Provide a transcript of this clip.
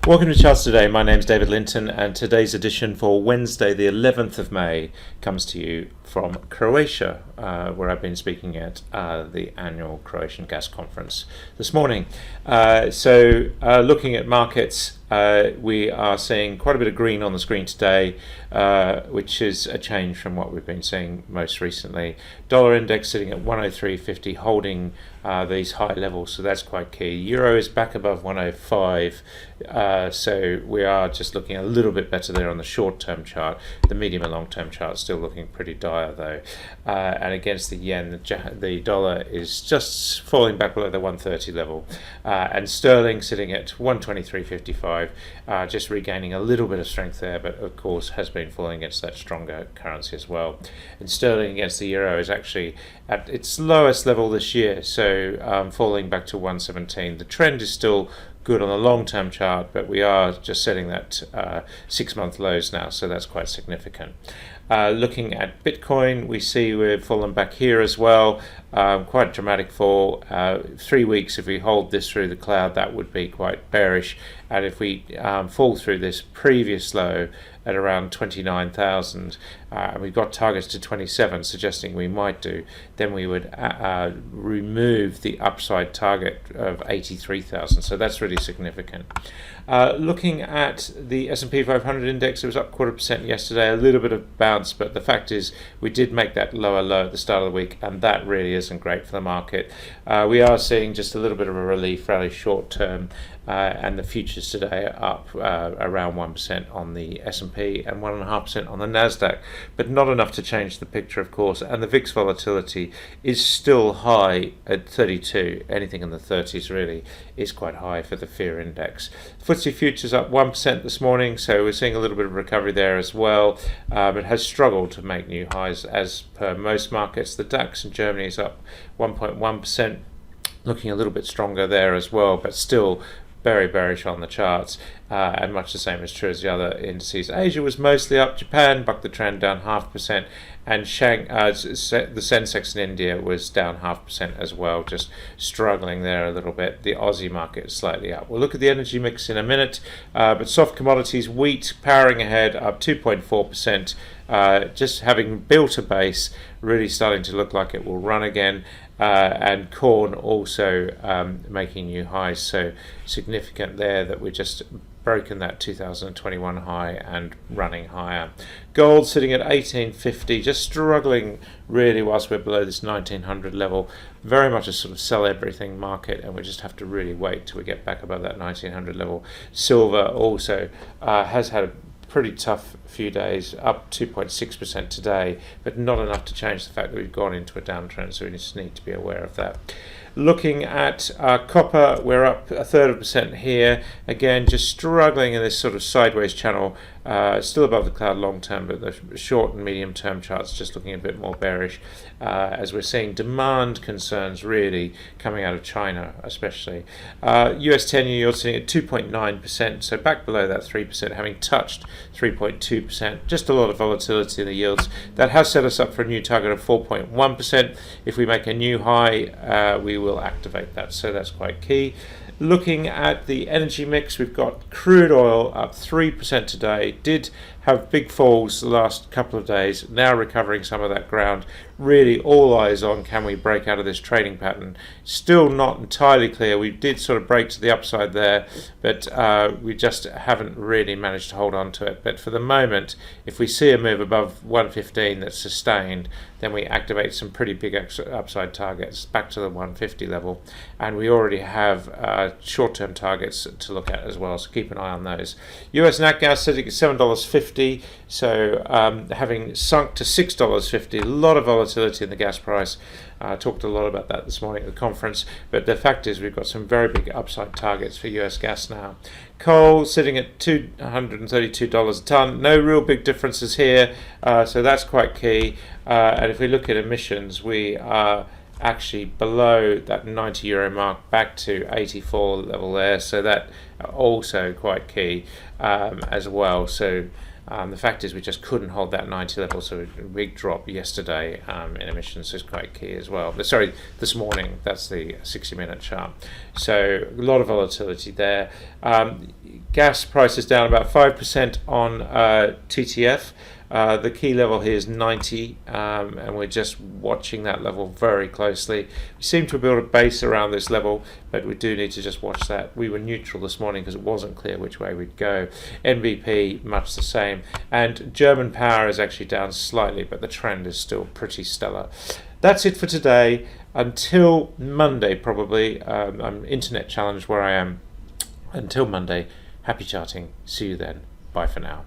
Welcome to Charts Today. My name's David Linton, and today's edition for Wednesday, the 11th of May, comes to you from Croatia, where I've been speaking at the annual Croatian Gas Conference this morning. Looking at markets, we are seeing quite a bit of green on the screen today, which is a change from what we've been seeing most recently. Dollar index sitting at 103.50, holding these high levels, so that's quite key. Euro is back above 105, so we are just looking a little bit better there on the short-term chart. The medium and long-term chart is still looking pretty dire though, and against the yen, the dollar is just falling back below the 130 level, and sterling sitting at 123.55, just regaining a little bit of strength there, but of course has been falling against that stronger currency as well. And sterling against the euro is actually at its lowest level this year, so falling back to 117. The trend is still good on the long-term chart, but we are just setting that 6-month lows now, so that's quite significant. Looking at Bitcoin, we see we've fallen back here as well. Quite a dramatic fall. 3 weeks, if we hold this through the cloud, that would be quite bearish. And if we fall through this previous low at around 29,000, and we've got targets to 27, suggesting we might do, then we would remove the upside target of 83,000. So that's really significant. Looking at the S&P 500 index, it was up 0.25% yesterday, a little bit of bounce, but the fact is we did make that lower low at the start of the week, and that really isn't great for the market. We are seeing just a little bit of a relief, fairly short term, and the futures today are up around 1% on the S&P and 1.5% on the Nasdaq, but not enough to change the picture, of course. And the VIX volatility is still high at 32. Anything in the 30s really is quite high for the fear index. FTSE futures up 1% this morning, so we're seeing a little bit of recovery there as well. It has struggled to make new highs as per most markets. The DAX in Germany is up 1.1%, looking a little bit stronger there as well, but still very bearish on the charts, and much the same is true as the other indices. Asia was mostly up. Japan bucked the trend, down 0.5%, and the Sensex in India was down 0.5% as well, just struggling there a little bit. The Aussie market is slightly up. We'll look at the energy mix in a minute, but soft commodities, wheat powering ahead, up 2.4%, just having built a base, really starting to look like it will run again. And corn also making new highs, so significant there that we're just broken that 2021 high and running higher. Gold sitting at 1850, just struggling really whilst we're below this 1900 level. Very much a sort of sell everything market, and we just have to really wait till we get back above that 1900 level. Silver also has had a pretty tough few days, up 2.6% today, but not enough to change the fact that we've gone into a downtrend, so we just need to be aware of that. Looking at copper, we're up 1/3% here. Again, just struggling in this sort of sideways channel, still above the cloud long term, but the short and medium term charts just looking a bit more bearish, as we're seeing demand concerns really coming out of China especially. US 10-year yield sitting at 2.9%, so back below that 3%, having touched 3.2%. Just a lot of volatility in the yields. That has set us up for a new target of 4.1%. If we make a new high, we will activate that, so that's quite key. Looking at the energy mix, we've got crude oil up 3% today. Did have big falls the last couple of days, now recovering some of that ground. Really all eyes on, can we break out of this trading pattern? Still not entirely clear. We did sort of break to the upside there, but we just haven't really managed to hold on to it. But for the moment, if we see a move above 115 that's sustained, then we activate some pretty big upside targets back to the 150 level, and we already have short-term targets to look at as well, so keep an eye on those. US nat gas sitting at $7.50, so having sunk to $6.50. A lot of volatility in the gas price. I talked a lot about that this morning at the conference, but the fact is we've got some very big upside targets for US gas now. Coal sitting at $232 a tonne. No real big differences here, so that's quite key. And if we look at emissions, we are actually below that €90 mark, back to 84 level there, so that also quite key as well. So the fact is we just couldn't hold that 90 level, so a big drop yesterday in emissions is quite key as well. But sorry, this morning, that's the 60-minute chart. So a lot of volatility there. Gas prices down about 5% on TTF. The key level here is 90, and we're just watching that level very closely. We seem to build a base around this level, but we do need to just watch that. We were neutral this morning because it wasn't clear which way we'd go. NBP, much the same. And German power is actually down slightly, but the trend is still pretty stellar. That's it for today. Until Monday, probably. I'm internet challenged where I am. Until Monday, happy charting. See you then. Bye for now.